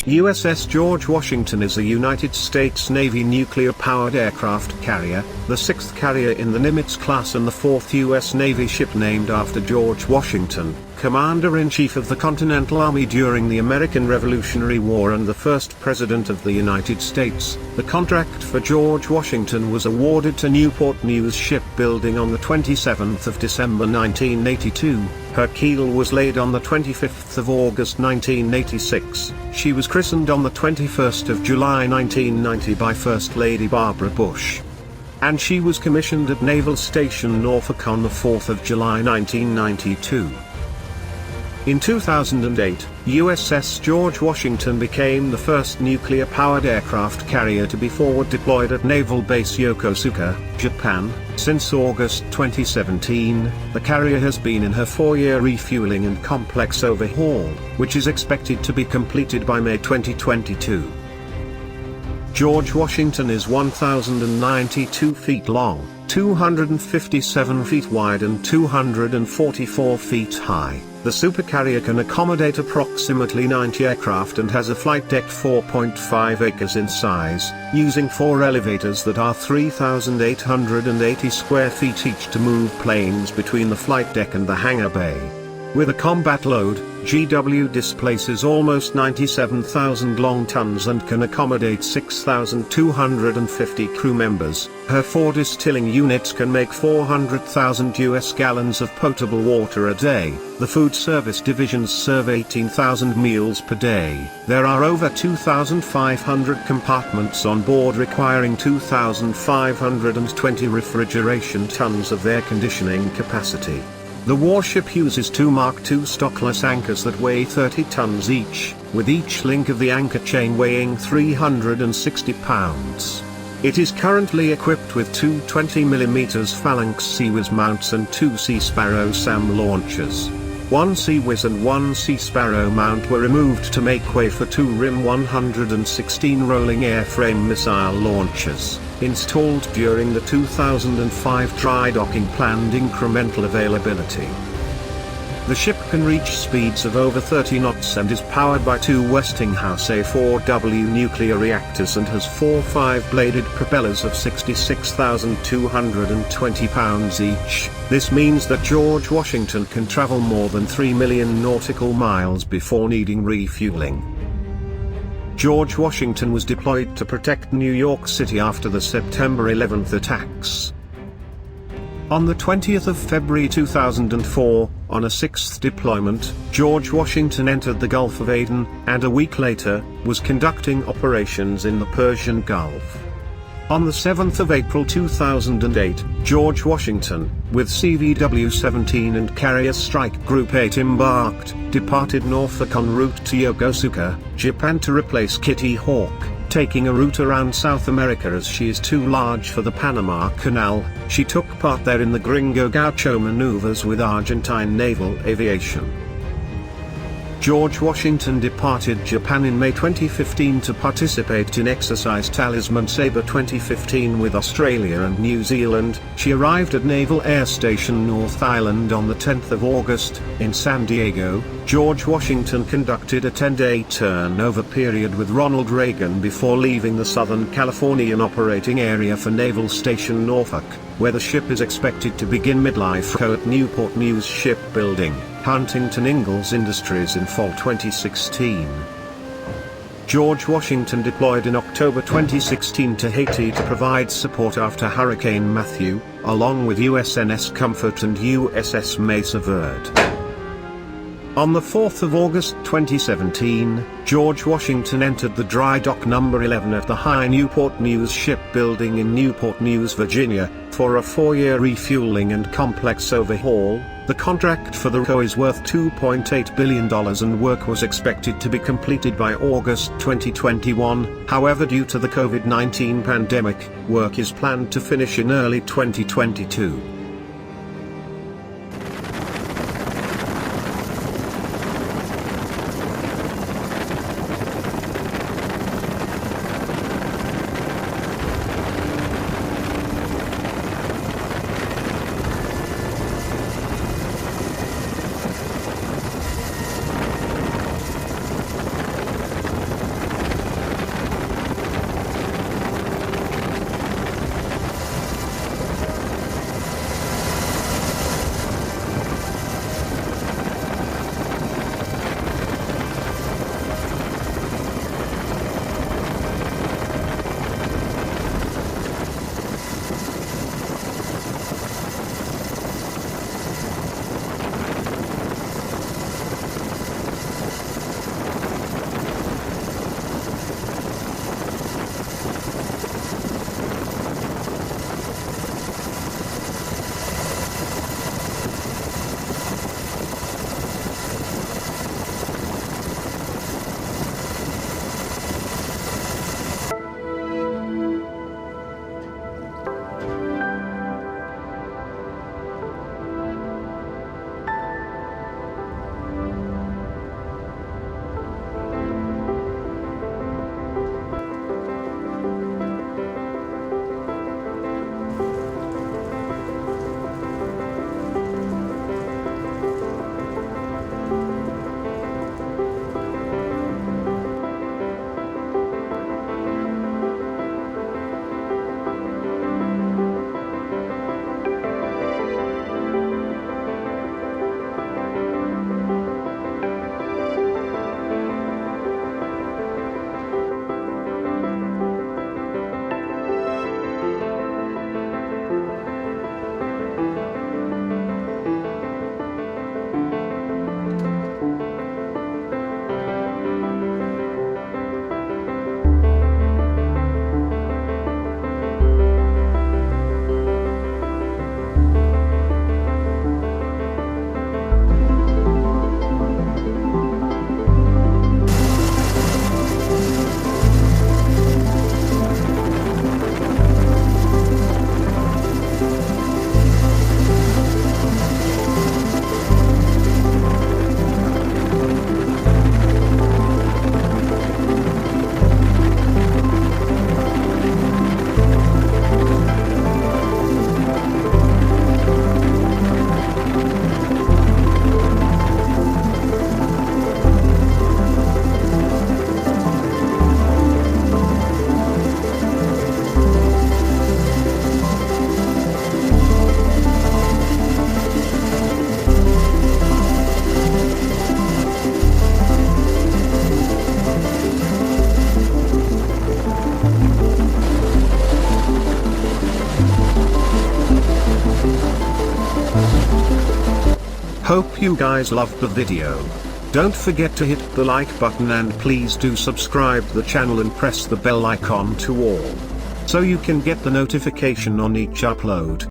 USS George Washington is a United States Navy nuclear-powered aircraft carrier, the sixth carrier in the Nimitz class and the fourth U.S. Navy ship named after George Washington, Commander-in-Chief of the Continental Army during the American Revolutionary War and the first President of the United States. The contract for George Washington was awarded to Newport News Shipbuilding on the 27th of December 1982. Her keel was laid on the 25th of August 1986. She was christened on the 21st of July 1990 by First Lady Barbara Bush. And she was commissioned at Naval Station Norfolk on the 4th of July 1992. In 2008, USS George Washington became the first nuclear-powered aircraft carrier to be forward deployed at Naval Base Yokosuka, Japan. Since August 2017, the carrier has been in her 4-year refueling and complex overhaul, which is expected to be completed by May 2022. George Washington is 1,092 feet long, 257 feet wide and 244 feet high. The supercarrier can accommodate approximately 90 aircraft and has a flight deck 4.5 acres in size, using 4 elevators that are 3,880 square feet each to move planes between the flight deck and the hangar bay. With a combat load, GW displaces almost 97,000 long tons and can accommodate 6,250 crew members. Her 4 distilling units can make 400,000 US gallons of potable water a day. The food service divisions serve 18,000 meals per day. There are over 2,500 compartments on board, requiring 2,520 refrigeration tons of air conditioning capacity. The warship uses 2 Mark II stockless anchors that weigh 30 tons each, with each link of the anchor chain weighing 360 pounds. It is currently equipped with 2 20mm Phalanx Seawiz mounts and 2 Sea Sparrow SAM launchers. 1 Seawiz and 1 Sea Sparrow mount were removed to make way for 2 RIM 116 rolling airframe missile launchers, installed during the 2005 dry docking planned incremental availability. The ship can reach speeds of over 30 knots and is powered by 2 Westinghouse A4W nuclear reactors and has 4 5-bladed propellers of 66,220 pounds each. This means that George Washington can travel more than 3 million nautical miles before needing refueling. George Washington was deployed to protect New York City after the September 11 attacks. On the 20th of February 2004, on a 6th deployment, George Washington entered the Gulf of Aden, and a week later, was conducting operations in the Persian Gulf. On the 7th of April 2008, George Washington, with CVW-17 and Carrier Strike Group 8 departed Norfolk en route to Yokosuka, Japan to replace Kitty Hawk, taking a route around South America as she is too large for the Panama Canal. She took part there in the Gringo Gaucho maneuvers with Argentine Naval Aviation. George Washington departed Japan in May 2015 to participate in Exercise Talisman Sabre 2015 with Australia and New Zealand. She arrived at Naval Air Station North Island on the 10th of August. In San Diego, George Washington conducted a 10-day turnover period with Ronald Reagan before leaving the Southern Californian operating area for Naval Station Norfolk, where the ship is expected to begin midlife at Newport News Shipbuilding, Huntington Ingalls Industries in fall 2016. George Washington deployed in October 2016 to Haiti to provide support after Hurricane Matthew, along with USNS Comfort and USS Mesa Verde. On the 4th of August 2017, George Washington entered the dry dock number 11 at the High Newport News Shipbuilding in Newport News, Virginia, for a 4-year refueling and complex overhaul. The contract for the RCOH is worth $2.8 billion and work was expected to be completed by August 2021. However, due to the COVID-19 pandemic, work is planned to finish in early 2022. Hope you guys loved the video. Don't forget to hit the like button and please do subscribe to the channel and press the bell icon to all, so you can get the notification on each upload.